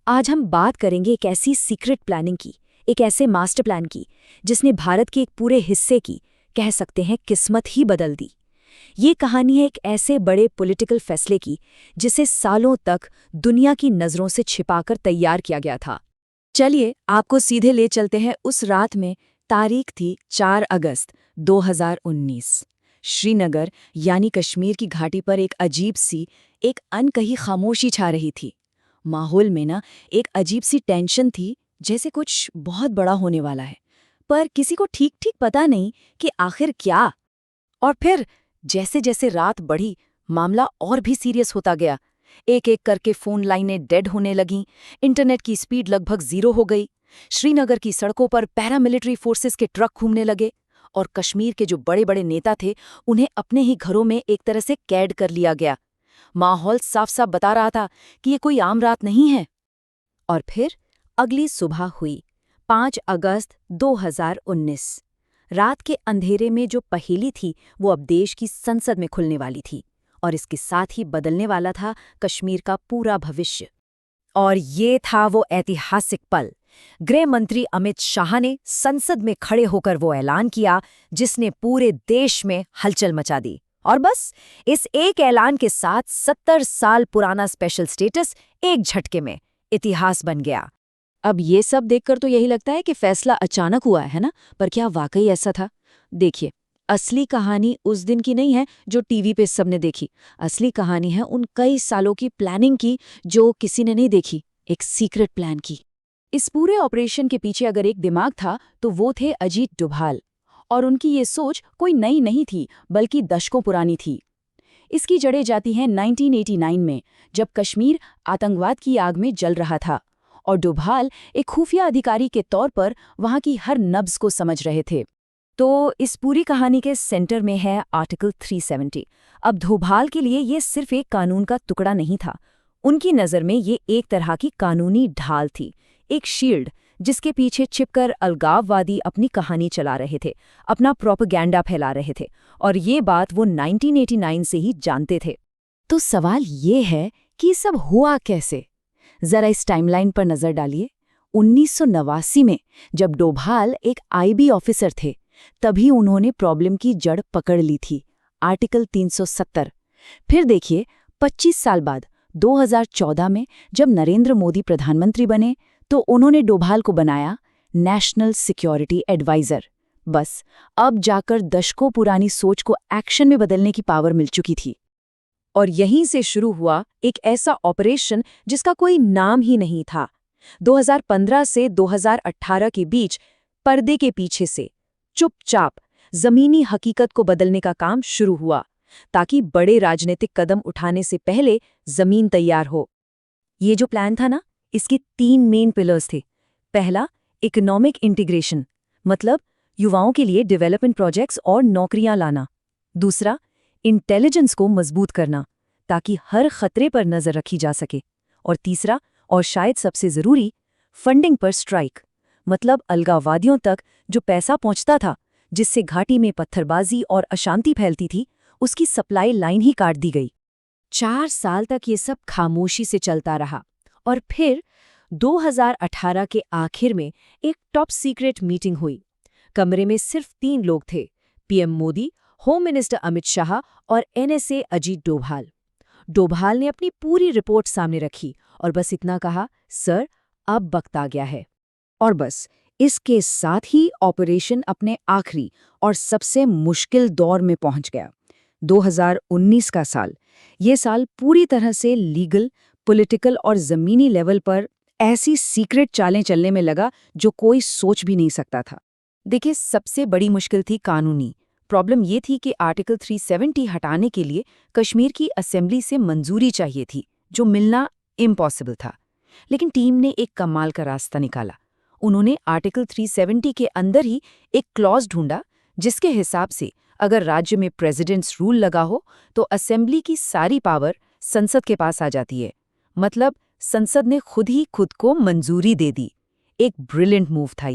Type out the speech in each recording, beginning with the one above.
आज हम बात करेंगे एक ऐसी सीक्रेट प्लानिंग की, एक ऐसे मास्टर प्लान की, जिसने भारत के एक पूरे हिस्से की, कह सकते हैं, किस्मत ही बदल दी। ये कहानी है एक ऐसे बड़े पॉलिटिकल फैसले की, जिसे सालों तक दुनिया की नज़रों से छिपाकर तैयार किया गया था। चलिए आपको सीधे ले चलते हैं उस रात में। तारीख थी 4 अगस्त 2019। श्रीनगर यानी कश्मीर की घाटी पर एक अजीब सी, एक अनकही खामोशी छा रही थी। माहौल में ना एक अजीब सी टेंशन थी, जैसे कुछ बहुत बड़ा होने वाला है, पर किसी को ठीक ठीक पता नहीं कि आखिर क्या। और फिर जैसे जैसे रात बढ़ी, मामला और भी सीरियस होता गया। एक एक करके फोन लाइनें डेड होने लगीं, इंटरनेट की स्पीड लगभग 0 हो गई। श्रीनगर की सड़कों पर पैरामिलिट्री फोर्सेस के ट्रक घूमने लगे, और कश्मीर के जो बड़े बड़े नेता थे, उन्हें अपने ही घरों में एक तरह से कैद कर लिया गया। माहौल साफ साफ बता रहा था कि ये कोई आम रात नहीं है। और फिर अगली सुबह हुई, 5 अगस्त 2019। रात के अंधेरे में जो पहेली थी, वो अब देश की संसद में खुलने वाली थी, और इसके साथ ही बदलने वाला था कश्मीर का पूरा भविष्य। और ये था वो ऐतिहासिक पल। गृह मंत्री अमित शाह ने संसद में खड़े होकर वो ऐलान किया, जिसने पूरे देश में हलचल मचा दी। और बस इस एक ऐलान के साथ 70 साल पुराना स्पेशल स्टेटस एक झटके में इतिहास बन गया। अब ये सब देखकर तो यही लगता है कि फैसला अचानक हुआ है ना, पर क्या वाकई ऐसा था? देखिए, असली कहानी उस दिन की नहीं है जो टीवी पे सबने देखी। असली कहानी है उन कई सालों की प्लानिंग की, जो किसी ने नहीं देखी, एक सीक्रेट प्लान की। इस पूरे ऑपरेशन के पीछे अगर एक दिमाग था, तो वो थे अजीत डोभाल। और उनकी ये सोच कोई नई नहीं थी, बल्कि दशकों पुरानी थी। इसकी जड़ें जाती हैं 1989 में, जब कश्मीर आतंकवाद की आग में जल रहा था, और डोभाल एक खुफिया अधिकारी के तौर पर वहां की हर नब्ज को समझ रहे थे। तो इस पूरी कहानी के सेंटर में है आर्टिकल 370। अब डोभाल के लिए ये सिर्फ एक कानून का टुकड़ा नहीं था। उनकी नज़र में ये एक तरह की कानूनी ढाल थी, एक शील्ड, जिसके पीछे छिपकर अलगाववादी अपनी कहानी चला रहे थे, अपना प्रोपेगेंडा फैला रहे थे, और ये बात वो 1989 से ही जानते थे। तो सवाल ये है कि सब हुआ कैसे? जरा इस टाइमलाइन पर नजर डालिए। 1989 में जब डोभाल एक आईबी ऑफिसर थे, तभी उन्होंने प्रॉब्लम की जड़ पकड़ ली थी, आर्टिकल 370। फिर देखिए, 25 साल बाद 2014 में जब नरेंद्र मोदी प्रधानमंत्री बने, तो उन्होंने डोभाल को बनाया नेशनल सिक्योरिटी एडवाइजर। बस अब जाकर दशकों पुरानी सोच को एक्शन में बदलने की पावर मिल चुकी थी। और यहीं से शुरू हुआ एक ऐसा ऑपरेशन जिसका कोई नाम ही नहीं था। 2015 से 2018 के बीच पर्दे के पीछे से चुपचाप जमीनी हकीकत को बदलने का काम शुरू हुआ, ताकि बड़े राजनीतिक कदम उठाने से पहले जमीन तैयार हो। ये जो प्लान था ना, इसके 3 मेन पिलर्स थे। पहला, इकोनॉमिक इंटीग्रेशन, मतलब युवाओं के लिए डेवलपमेंट प्रोजेक्ट्स और नौकरियां लाना। दूसरा, इंटेलिजेंस को मजबूत करना, ताकि हर खतरे पर नजर रखी जा सके। और तीसरा, और शायद सबसे जरूरी, फंडिंग पर स्ट्राइक, मतलब अलगाववादियों तक जो पैसा पहुंचता था, जिससे घाटी में पत्थरबाजी और अशांति फैलती थी, उसकी सप्लाई लाइन ही काट दी गई। 4 साल तक ये सब खामोशी से चलता रहा, और फिर 2018 के आखिर में एक टॉप सीक्रेट मीटिंग हुई। कमरे में सिर्फ 3 लोग थे, PM Modi, home minister Amit Shah और एनएसए अजीत डोभाल। डोभाल ने अपनी पूरी रिपोर्ट सामने रखी और बस इतना कहा, सर, अब वक्त आ गया है। और बस इसके साथ ही ऑपरेशन अपने आखिरी और सबसे मुश्किल दौर में पहुंच गया। 2019 का साल, ये साल पूरी तरह से लीगल, पॉलिटिकल और ज़मीनी लेवल पर ऐसी सीक्रेट चालें चलने में लगा जो कोई सोच भी नहीं सकता था। देखिए, सबसे बड़ी मुश्किल थी कानूनी। प्रॉब्लम ये थी कि आर्टिकल 370 हटाने के लिए कश्मीर की असेंबली से मंजूरी चाहिए थी, जो मिलना इम्पॉसिबल था। लेकिन टीम ने एक कमाल का रास्ता निकाला। उन्होंने आर्टिकल 370 के अंदर ही एक क्लॉज ढूंढा, जिसके हिसाब से अगर राज्य में प्रेसिडेंट्स रूल लगा हो, तो असेंबली की सारी पावर संसद के पास आ जाती है। मतलब संसद ने खुद ही खुद को मंजूरी दे दी। एक ब्रिलियंट मूव था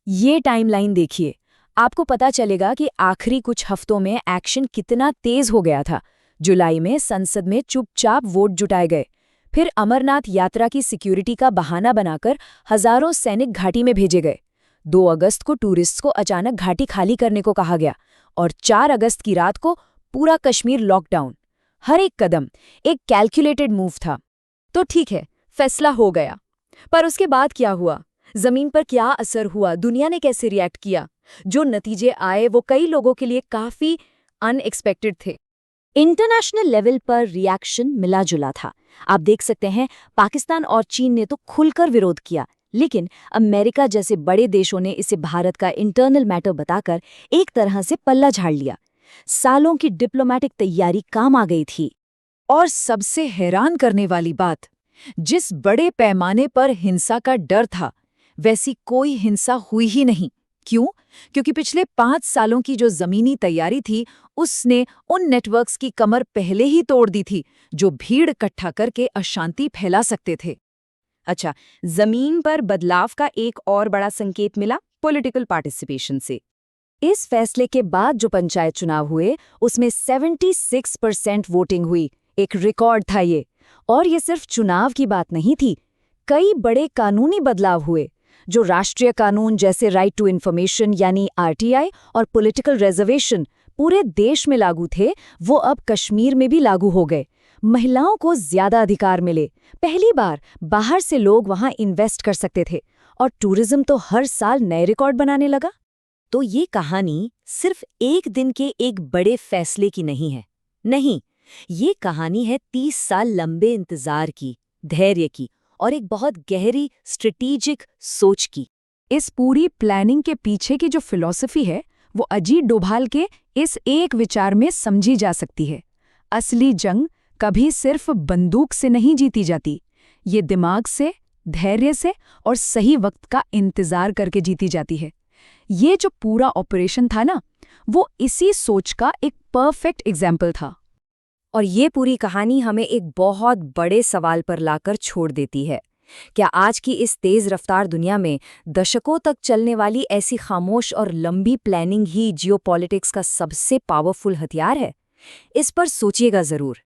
ये टाइमलाइन देखिए, आपको पता चलेगा कि आखिरी कुछ हफ्तों में एक्शन कितना तेज हो गया था। जुलाई में संसद में चुपचाप वोट जुटाए गए, फिर अमरनाथ यात्रा की सिक्योरिटी का बहाना बनाकर हजारों सैनिक घाटी में भेजे गए। 2 अगस्त को टूरिस्ट्स को अचानक घाटी खाली करने को कहा गया और 4 अगस्त की रात को पूरा कश्मीर लॉकडाउन। हर एक कदम एक कैलकुलेटेड मूव था। तो ठीक है, फैसला हो गया, पर उसके बाद क्या हुआ? जमीन पर क्या असर हुआ? दुनिया ने कैसे रिएक्ट किया? जो नतीजे आए वो कई लोगों के लिए काफी अनएक्सपेक्टेड थे। इंटरनेशनल लेवल पर रिएक्शन मिला जुला था। आप देख सकते हैं, पाकिस्तान और चीन ने तो खुलकर विरोध किया, लेकिन अमेरिका जैसे बड़े देशों ने इसे भारत का इंटरनल मैटर बताकर एक तरह से पल्ला झाड़ लिया। सालों की डिप्लोमेटिक तैयारी काम आ गई थी। और सबसे हैरान करने वाली बात, जिस बड़े पैमाने पर हिंसा का डर था, वैसी कोई हिंसा हुई ही नहीं। क्यों? क्योंकि पिछले 5 सालों की जो जमीनी तैयारी थी, उसने उन नेटवर्क्स की कमर पहले ही तोड़ दी थी जो भीड़ इकट्ठा करके अशांति फैला सकते थे। अच्छा, जमीन पर बदलाव का एक और बड़ा संकेत मिला पॉलिटिकल पार्टिसिपेशन से। इस फैसले के बाद जो पंचायत चुनाव हुए, उसमें 76% वोटिंग हुई। एक रिकॉर्ड था ये। और ये सिर्फ चुनाव की बात नहीं थी, कई बड़े कानूनी बदलाव हुए। जो राष्ट्रीय कानून जैसे राइट टू इन्फॉर्मेशन यानी आरटीआई और पॉलिटिकल रिजर्वेशन पूरे देश में लागू थे, वो अब कश्मीर में भी लागू हो गए। महिलाओं को ज्यादा अधिकार मिले। पहली बार बाहर से लोग वहां इन्वेस्ट कर सकते थे और टूरिज्म तो हर साल नए रिकॉर्ड बनाने लगा। तो ये कहानी सिर्फ एक दिन के एक बड़े फैसले की नहीं है। नहीं, ये कहानी है 30 साल लंबे इंतजार की, धैर्य की और एक बहुत गहरी स्ट्रेटेजिक सोच की। इस पूरी प्लानिंग के पीछे की जो फिलॉसफी है, वो अजीत डोभाल के इस एक विचार में समझी जा सकती है। असली जंग कभी सिर्फ बंदूक से नहीं जीती जाती, ये दिमाग से, धैर्य से और सही वक्त का इंतजार करके जीती जाती है। ये जो पूरा ऑपरेशन था ना, वो इसी सोच का एक परफेक्ट एग्जाम्पल था। और ये पूरी कहानी हमें एक बहुत बड़े सवाल पर लाकर छोड़ देती है। क्या आज की इस तेज रफ्तार दुनिया में दशकों तक चलने वाली ऐसी खामोश और लंबी प्लानिंग ही जियोपॉलिटिक्स का सबसे पावरफुल हथियार है? इस पर सोचिएगा जरूर।